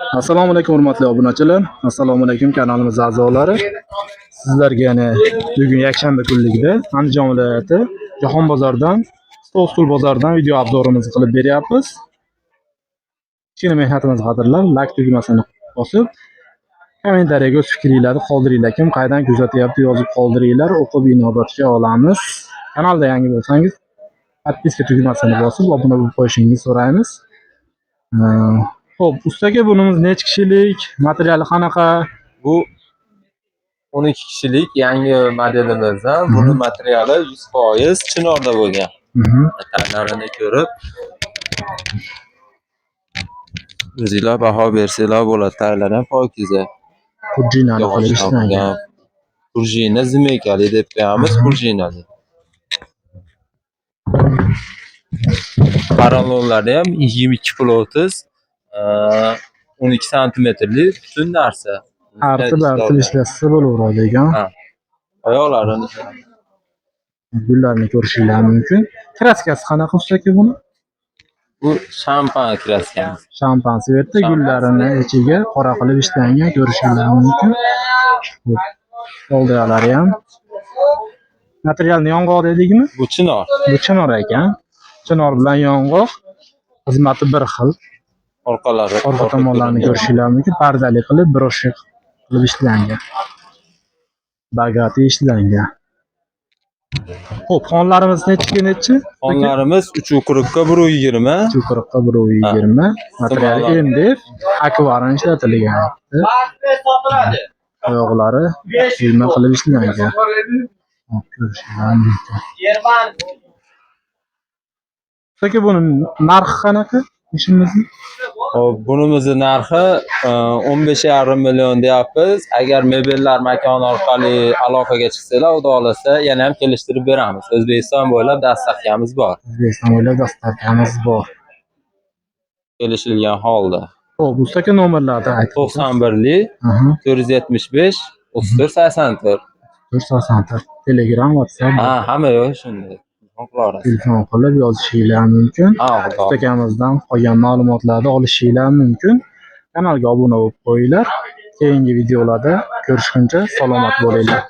Assalomu alaykum hurmatli obunachilar. Assalomu alaykum kanalimiz a'zolari. Sizlarga yana bugun yakshanba kunligida Andijon viloyati Jahon bozoridan, Stol bozoridan video obzorimizni qilib beryapmiz. Kichkina mehnatimiz qadrlar, like tugmasini bosib, kommentariyaga o'z fikringizni qoldiringlar. Kim qaydan kuzatyapti yozib qoldiringlar, o'qib inobatga olamiz. Kanalda yangi bo'lsangiz, podpiska tugmasini bosib, obuna bo'lib qo'yishingizni so'raymiz. Xo'p, ustaga bunimiz necha kishilik, materiali qanaqa? Bu 12 kishilik yangi modelimizdan. Buni materiali 100% chinorda bo'lgan. Tanlarini ko'rib o'zingizlar baho bersanglar bo'ladi. Taylar ham pokiza. Purjinali qilib ishlangan. Purjina zimekali deb qo'yamiz, purjinali. Parallonlari ham 22 + 12 santimetrlik butun narsa. Artib ishlasa bo'laveradi ekan. Oyoqlarini gullarni ko'rishingiz mumkin. Kraskasi qanaqa ustaki buni? Bu shampan kraskamiz. Shampan svetda gullarini ichiga qora qilib ishlangan, ko'rishingiz mumkin. Qo'ldalari ham. Materialni yong'oq dedikmi? Bu chinor. Bu chinor ekan. Chinor bilan yong'oq xizmati bir xil. Orqa tomonlarini ko'rishingiz mumkin. Pardali qilib, broshka qilib ishlangan. Bagati ishlangan. Xo'p, xonlarimiz nechi? Xonlarimiz 340 ga 120. 340 ga 120. Materiali MDF akvarin ishlatilgan. Oyoqlari ilma qilib ishlangan. Ko'rishingiz mumkin. Peki bunun narxi qanaqa? İşimizin? Bunimizning narxi 15,5 million deyapmiz. Agar mebellar makon orqali aloqaga chiqsanglar, xudo xolasa yana ham kelishtirib beramiz. O'zbekiston bo'ylab dastavkamiz bor. Kelishilgan holda. Xo'p, ustaka nomerlarni ayting. 91 475 34 84. Telegram, WhatsApp. Hamma yo'q shunday. Telefon qilib yozishingiz mumkin. Ustakamizdan qolgan ma'lumotlarni olishingiz mumkin. Kanalga obuna bo'lib qo'yinglar. Keyingi videolarda ko'rishguncha salomat bo'linglar.